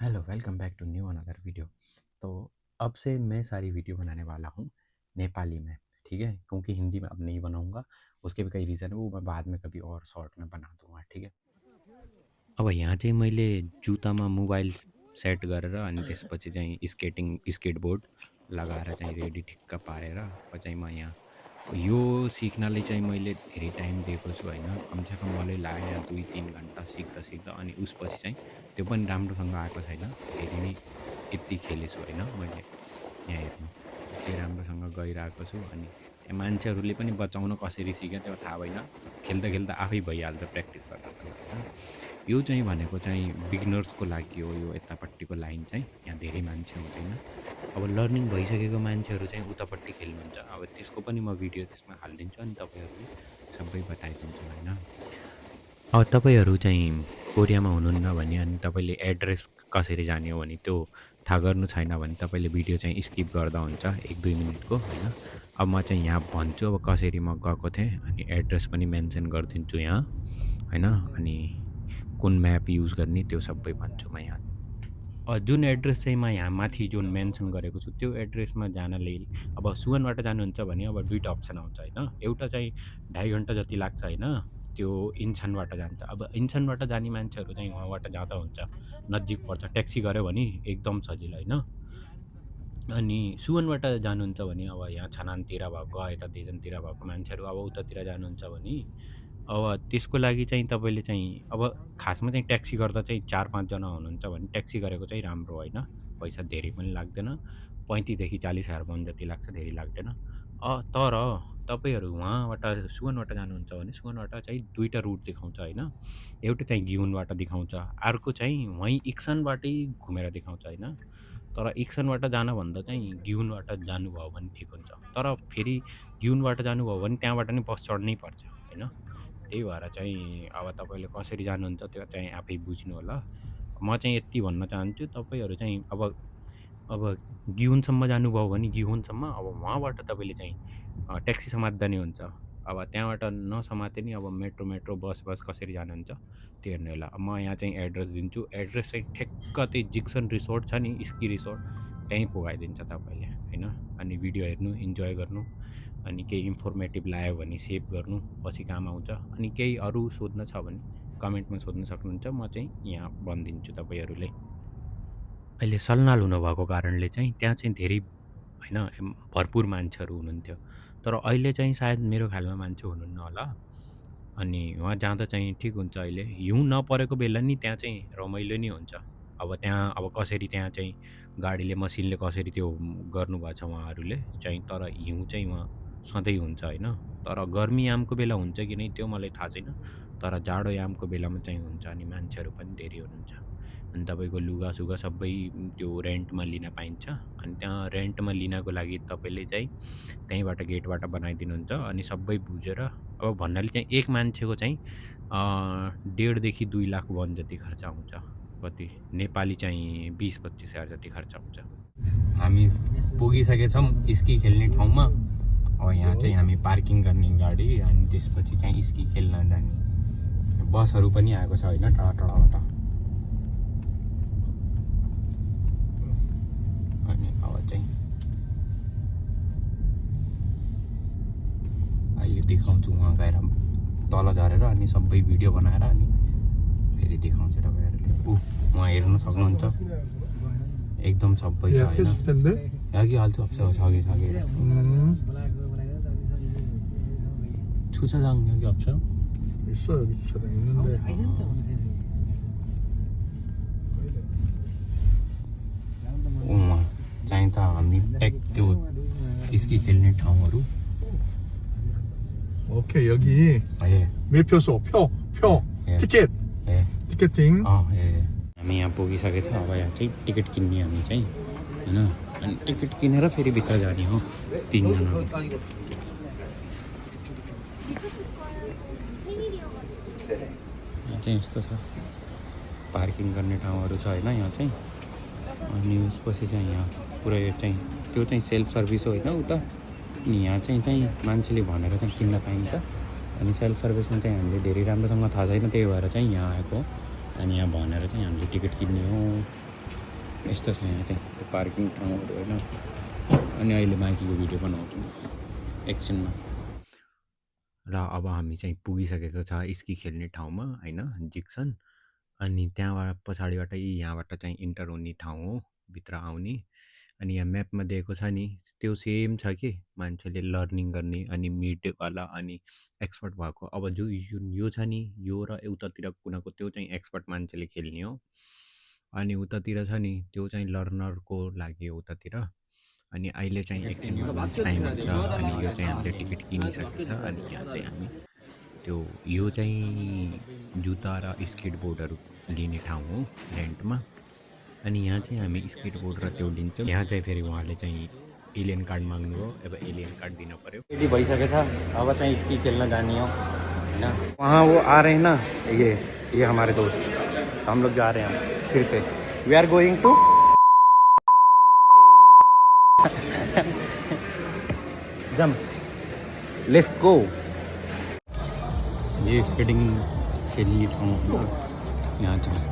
Hello welcome back to new another video. तो अब से मैं सारी वीडियो बनाने वाला हूँ नेपाली में, ठीक है, क्योंकि हिंदी में अब नहीं बनाऊँगा। उसके भी कई रीज़न है, वो मैं बाद में कभी और शॉर्ट में बना दूँगा, ठीक है। अब यहाँ चाहिँ मैले जुत्तामा मोबाइल सेट गरेर अनि त्यसपछि चाहिँ स्केटबोर्ड लगाएर चाहिँ रेडी ठिक्क पारेर अब चाहिँ म यहाँ यो सिक्नले चाहिँ मैले धेरै टाइम दिएको छु होइन। कमसेकम मलाई लाग्यो यहाँ 2-3 घन्टा सिक्दा अनि उसपछि चाहिँ त्यो पनि राम्रोसँग आएको छैन। फेरि नि यति खेलेछु होइन मैले। यहाँ हेर्नु यति राम्रोसँग गइरहेको छु अनि त्यहाँ मान्छेहरूले पनि बचाउन कसरी सिक्यो त्यो थाहा भएन। खेल्दा खेल्दा आफै भइहाल्छ प्र्याक्टिस गर्दा होइन। यो चाहिँ भनेको चाहिँ बिगिनर्सको लागि हो। यो यतापट्टिको लाइन चाहिँ यहाँ धेरै मान्छे हुँदैन। अब लर्निङ भइसकेको मान्छेहरू चाहिँ उतापट्टि खेल्नुहुन्छ। अब त्यसको पनि म भिडियो त्यसमा हालिदिन्छु अनि तपाईँहरूले सबै बताइदिन्छु होइन। अब तपाईँहरू चाहिँ कोरियामा हुनुहुन्न भने अनि तपाईँले एड्रेस कसरी जाने हो भने त्यो थाहा गर्नु छैन भने तपाईँले भिडियो चाहिँ स्किप गर्दा हुन्छ 1-2 मिनटको होइन। अब म चाहिँ यहाँ भन्छु अब कसरी म गएको थिएँ अनि एड्रेस पनि मेन्सन गरिदिन्छु यहाँ होइन। अनि कुन म्याप युज गर्ने त्यो सबै भन्छु म यहाँ। जुन एड्रेस चाहिँ म यहाँ माथि जुन मेन्सन गरेको छु त्यो एड्रेसमा जानले अब सुवनबाट जानुहुन्छ भने अब दुईवटा अप्सन आउँछ होइन। एउटा चाहिँ 2.5 घन्टा जति लाग्छ होइन, त्यो इन्सनबाट जान्छ। अब इन्सनबाट जाने मान्छेहरू चाहिँ वहाँबाट जाँदा हुन्छ, नजिक पर्छ। ट्याक्सी गऱ्यो भने एकदम सजिलो होइन। अनि सुवनबाट जानुहुन्छ भने अब यहाँ छनानतिर भएको यता दिजनतिर भएको मान्छेहरू अब उतातिर जानुहुन्छ भने अब त्यसको लागि चाहिँ तपाईँले चाहिँ अब खासमा चाहिँ ट्याक्सी गर्दा चाहिँ 4-5 जना हुनुहुन्छ भने ट्याक्सी गरेको चाहिँ राम्रो होइन। पैसा धेरै पनि लाग्दैन, 35,000 40 हज़ार मन जति लाग्छ, धेरै लाग्दैन। तर तपाईँहरू वहाँबाट सुवनबाट जानुहुन्छ भने सुवनबाट चाहिँ दुईवटा रुट देखाउँछ होइन। एउटा चाहिँ गिहुनबाट देखाउँछ, अर्को चाहिँ वहीँ इक्सनबाटै घुमेर देखाउँछ होइन। तर इक्सनबाट जानुभन्दा चाहिँ गिहुनबाट जानुभयो भने ठिक हुन्छ। तर फेरि गिहुनबाट जानुभयो भने त्यहाँबाट नि बस चढ्नै पर्छ होइन। त्यही भएर चाहिँ अब तपाईँले कसरी जानुहुन्छ त्यो चाहिँ आफै बुझ्नु होला। म चाहिँ यति भन्न चाहन्छु तपाईँहरू चाहिँ अब गिहुनसम्म जानुभयो भने गिहुनसम्म अब वहाँबाट तपाईँले चाहिँ ट्याक्सी समात्दा नि हुन्छ। अब त्यहाँबाट नसमाते नि अब मेट्रो बस कसरी जानुहुन्छ त्यो हेर्नु होला। म यहाँ चाहिँ एड्रेस दिन्छु। एड्रेस चाहिँ ठ्याक्क त्यही जिक्सन रिसोर्ट छ नि, स्की रिसोर्ट, त्यहीँ पुगाइदिन्छ तपाईँले होइन। अनि भिडियो हेर्नु, इन्जोय गर्नु, अनि केही इन्फर्मेटिभ लाग्यो भने सेभ गर्नु, पछि काम आउँछ। अनि केही अरू सोध्न छ भने कमेन्टमा सोध्न सक्नुहुन्छ, म चाहिँ यहाँ भनिदिन्छु तपाईँहरूले। अहिले सलनाल हुनुभएको कारणले चाहिँ त्यहाँ चाहिँ धेरै होइन भरपुर मान्छेहरू हुनुहुन्थ्यो। तर अहिले चाहिँ सायद मेरो ख्यालमा मान्छे हुनुहुन्न होला। अनि वहाँ जाँदा चाहिँ ठिक हुन्छ। अहिले हिउँ नपरेको बेला नि त्यहाँ चाहिँ रमाइलो नै हुन्छ। अब त्यहाँ अब कसरी त्यहाँ चाहिँ गाडीले मसिनले कसरी त्यो गर्नुभएको छ उहाँहरूले चाहिँ, तर हिउँ चाहिँ वहाँ सधैँ हुन्छ होइन। तर गर्मी यामको बेला हुन्छ कि नै त्यो मलाई थाहा छैन, तर जाडो यामको बेलामा चाहिँ हुन्छ। अनि मान्छेहरू पनि धेरै हुनुहुन्छ। अनि तपाईँको लुगासुगा सबै त्यो रेन्टमा लिन पाइन्छ। अनि त्यहाँ रेन्टमा लिनको लागि तपाईँले चाहिँ त्यहीँबाट गेटबाट बनाइदिनुहुन्छ। अनि सबै बुझेर अब भन्नाले चाहिँ एक मान्छेको चाहिँ 1.5 2 लाख वन जति खर्च आउँछ। कति नेपाली चाहिँ 20-25 हज़ार जति खर्च आउँछ। हामी पुगिसकेछौँ स्की खेल्ने ठाउँमा। अब यहाँ चाहिँ हामी पार्किङ गर्ने गाडी अनि त्यसपछि चाहिँ स्की खेल्न जाने बसहरू पनि आएको छ होइन, टाढाबाट। अनि अब चाहिँ अहिले देखाउँछु वहाँ गएर तल झरेर अनि सबै भिडियो बनाएर अनि फेरि देखाउँछ तपाईँहरूले। वहाँ हेर्न सक्नुहुन्छ एकदम सबै छ होइन। 여기 알 수 없어요. 저기 주차장 여기 없어요? 있어요. 주차장 있는데. वहाँ चाहिँ त हामी ट्याक त्यो स्की खेल्ने ठाउँहरू। 오케이 여기 예. 매표소 표 예. 티켓 예. 티켓팅. ए हामी यहाँ पुगिसकेको छ। अब यहाँ चाहिँ टिकट किन्ने हामी चाहिँ होइन। अनि टिकट किनेर फेरि भित्र जाने हो 3 जना। यहाँ चाहिँ यस्तो छ, पार्किङ गर्ने ठाउँहरू छ होइन यहाँ चाहिँ। अनि उसपछि चाहिँ यहाँ पुरै चाहिँ त्यो चाहिँ सेल्फ सर्भिस हो होइन उता। अनि यहाँ चाहिँ मान्छेले भनेर चाहिँ किन्न पाइन्छ। अनि सेल्फ सर्भिसमा चाहिँ हामीले धेरै राम्रोसँग थाहा छैन, त्यही भएर चाहिँ यहाँ आएको। अनि यहाँ भनेर चाहिँ हामीले टिकट किन्ने हो। यस्तो छ यहाँ चाहिँ त्यो पार्किङ ठाउँहरू होइन। अनि अहिले बाँकीको भिडियो बनाउँछु एकछिनमा। र अब हामी चाहिँ पुगिसकेको छ स्की खेल्ने ठाउँमा होइन, जिक्सन। अनि त्यहाँबाट पछाडिबाट यहाँबाट चाहिँ इन्टर हुने ठाउँ हो, भित्र आउने। अनि यहाँ म्यापमा दिएको छ नि त्यो सेम छ कि मान्छेले लर्निङ गर्ने अनि मिडवाला अनि एक्सपर्ट भएको। अब जो यो छ नि यो र उतातिर कुनाको त्यो चाहिँ एक्सपर्ट मान्छेले खेल्ने हो। अनि उतातिर छ नि त्यो चाहिँ लर्नरको लागि हो उतातिर। अनि अहिले चाहिँ एकछिनमा लन्च टाइम हुन्छ। अनि यो चाहिँ हामीले टिकट किनिसकेको छ। अनि यहाँ चाहिँ हामी त्यो यो चाहिँ जुत्ता र स्केट बोर्डहरू लिने ठाउँ हो रेन्टमा। अनि यहाँ चाहिँ हामी स्केट बोर्ड र त्यो लिन्छौँ। यहाँ चाहिँ फेरि उहाँले चाहिँ एलियन कार्ड माग्नु हो, अब एलियन कार्ड दिनु पऱ्यो। रेडी भइसकेको छ, अब चाहिँ स्की खेल्न जाने हो होइन। वहाँ वो आ रहे हैं ना, ये हमारे दोस्त, हम लोग जा रहे हैं फिर पे। We are going to gym, let's go. ये स्केटिङ खेल्ने ठाउँ हो यहाँ चाहिँ।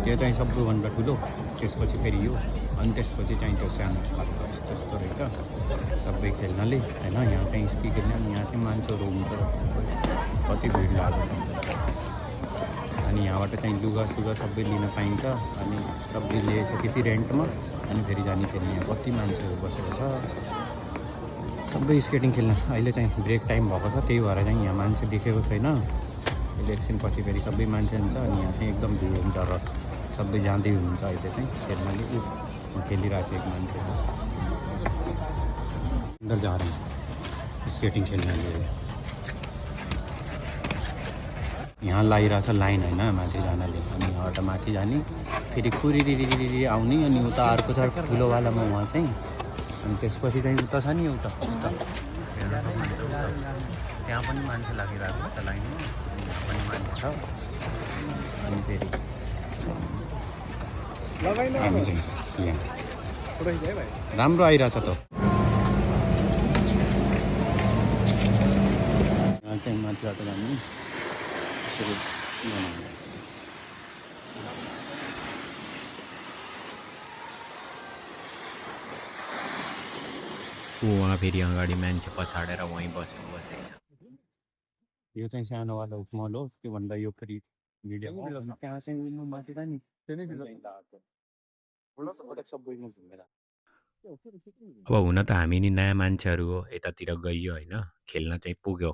त्यो चाहिँ सबैभन्दा ठुलो, त्यसपछि फेरि यो, अनि त्यसपछि चाहिँ त्यो सानो खालको त्यस्तो रहेछ सबै खेल्नाले होइन। यहाँ चाहिँ स्की खेल्ने, अनि यहाँ चाहिँ मान्छेहरू हुन्छ, कति भिड लाग्छ। अनि यहाँबाट चाहिँ लुगा सुगा सबै लिन पाइन्छ। अनि सबै लिएपछि रेन्टमा अनि फेरि जाने खेल्ने। यहाँ कति मान्छेहरू बसेको छ सबै स्केटिङ खेल्न। अहिले चाहिँ ब्रेक टाइम भएको छ, त्यही भएर चाहिँ यहाँ मान्छे देखेको छैन। अहिले एकछिनपछि फेरि सबै मान्छे हुन्छ। अनि यहाँ चाहिँ एकदम भिड हुन्छ र सबै जाँदै हुनुहुन्छ अहिले चाहिँ खेल्नाले। खेलिरहेको थियो एक मान्छे अंदर जा रहे हैं स्केटिङ खेल्नाले। यहाँ लागिरहेछ लाइन होइन माथि जानले। अनि यहाँबाट माथि जाने, फेरि कुरिरिरिरि आउने। अनि उता अर्को छ ठुलोवालामा उहाँ चाहिँ। अनि त्यसपछि चाहिँ उता छ नि उता त्यहाँ पनि मान्छे लागिरहेको छ लाइनमा। यहाँ पनि मान्छे छ। अनि फेरि हामी चाहिँ यहाँ राम्रो आइरहेछ त। यहाँ चाहिँ माथिबाट जाने यसरी वहाँ फेरि अगाडि मान्छे पछाडेर वहीँ बसेको छ। यो चाहिँ सानोवाला मल हो, त्योभन्दा यो फेरि भिडियो त्यहाँ चाहिँ माथि नि अब हुन त हामी नि नयाँ मान्छेहरू हो, यतातिर गइयो होइन, खेल्न चाहिँ पुग्यो।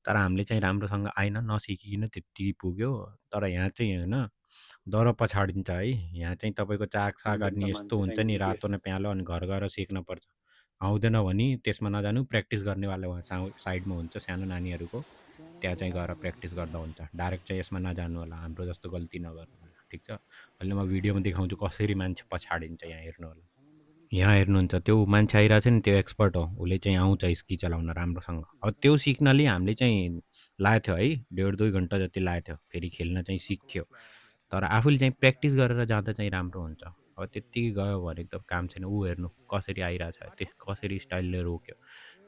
तर हामीले चाहिँ राम्रोसँग आएन, नसिकिकन त्यति पुग्यो। तर यहाँ चाहिँ होइन डर पछाडिन्छ है। यहाँ चाहिँ तपाईँको चाकसा गर्ने यस्तो हुन्छ नि, रातो न प्यालो। अनि घर गएर सिक्नुपर्छ। आउँदैन भने त्यसमा नजानु, प्र्याक्टिस गर्नेवाला वहाँ साइडमा हुन्छ सानो नानीहरूको, त्यहाँ चाहिँ गएर प्र्याक्टिस गर्दा हुन्छ। डाइरेक्ट चाहिँ यसमा नजानु होला, हाम्रो जस्तो गल्ती नगर्नु होला, ठिक छ। अहिले म भिडियोमा देखाउँछु कसरी मान्छे पछाडिन्छ। यहाँ हेर्नु होला, यहाँ हेर्नुहुन्छ त्यो मान्छे आइरहेको छ नि, त्यो एक्सपर्ट हो। उसले चाहिँ आउँछ स्की चलाउन राम्रोसँग। अब त्यो सिक्नले हामीले चाहिँ लाग्यो थियो है, 1.5-2 घन्टा जति लाग्यो थियो। फेरि खेल्न चाहिँ सिक्थ्यो। तर आफूले चाहिँ प्र्याक्टिस गरेर जाँदा चाहिँ राम्रो हुन्छ। अब त्यत्तिकै गयो भने त काम छैन। ऊ हेर्नु कसरी आइरहेछ, त्यो कसरी स्टाइलले रोक्यो,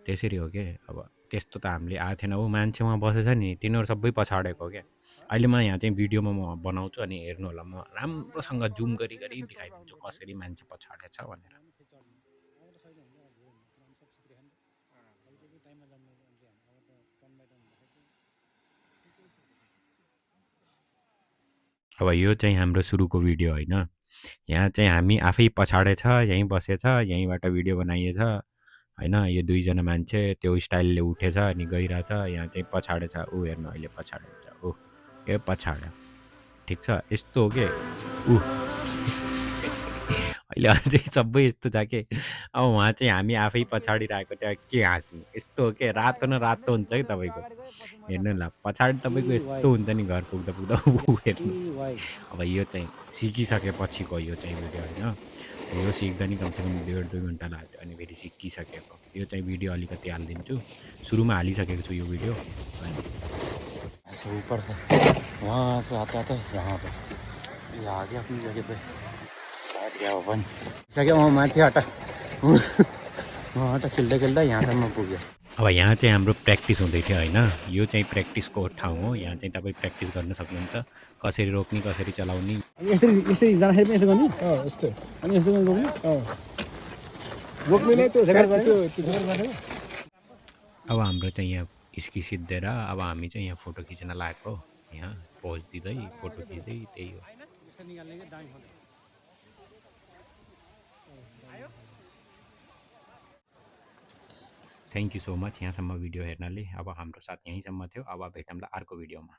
त्यसरी हो क्या। अब त्यस्तो त हामीले आएको थिएन। ऊ मान्छे उहाँ बसेछ नि, तिनीहरू सबै पछाडेको क्या। अहिले म यहाँ चाहिँ भिडियोमा म बनाउँछु, अनि हेर्नु होला, म राम्रोसँग जुम गरी देखाइदिन्छु कसरी मान्छे पछाडेछ भनेर। अब यो चाहिँ हाम्रो सुरुको भिडियो होइन। यहाँ चाहिँ हामी आफै पछाडेछ, यहीँ बसेछ, यहीँबाट भिडियो बनाइएछ होइन। यो दुईजना मान्छे त्यो स्टाइलले उठेछ अनि गइरहेछ। यहाँ चाहिँ पछाडेछ, ऊ हेर्नु अहिले पछाडेछ, ऊ ए पछाड्यो, ठिक छ। यस्तो हो कि ऊ अहिले अझै सबै यस्तो छ कि। अब उहाँ चाहिँ हामी आफै पछाडिरहेको त्यहाँ के हाँस्नु। यस्तो हो कि रातो न रातो हुन्छ कि तपाईँको, हेर्नु ल पछाडि तपाईँको यस्तो हुन्छ नि घर पुग्दा ऊ हेर्नु। अब यो चाहिँ सिकिसकेपछिको यो चाहिँ भिडियो होइन। यो सिक्दा नि कमसेकम 1.5-2 घन्टा लाग्यो। अनि फेरि सिकिसकेको यो चाहिँ भिडियो अलिकति हालिदिन्छु। सुरुमा हालिसकेको छु यो भिडियो। ऐसे ऊपर से वहाँ से आता था यहाँ पे, ये आ गया अपनी जगह पे, आज गया अपन सके वहाँ माथि हटा वहाँ हटा खेल्दा खेल्दा यहाँसम्म पुग्यो। अब यहाँ चाहिँ हाम्रो प्र्याक्टिस हुँदै थियो होइन, यो चाहिँ प्र्याक्टिसको ठाउँ हो। यहाँ चाहिँ तपाईँ प्र्याक्टिस गर्न सक्नुहुन्छ, कसरी रोक्ने, कसरी चलाउने। यसरी यसरी जाँदाखेरि पनि यसो गर्ने यस्तै अनि यसो गर्ने रोक्ने रोक्ने नै त्यो रेकर्ड त्यो गरेको अब हाम्रो चाहिँ यहाँ स्की सिद्धिएर अब हामी चाहिँ यहाँ फोटो खिच्न लागेको हो। यहाँ पोज दिँदै फोटो खिच्दै त्यही हो। थ्याङ्क यू सो मच यहाँसम्म भिडियो हेर्नाले। अब हाम्रो साथ यहीँसम्म थियो। अब भेटौँला अर्को भिडियोमा।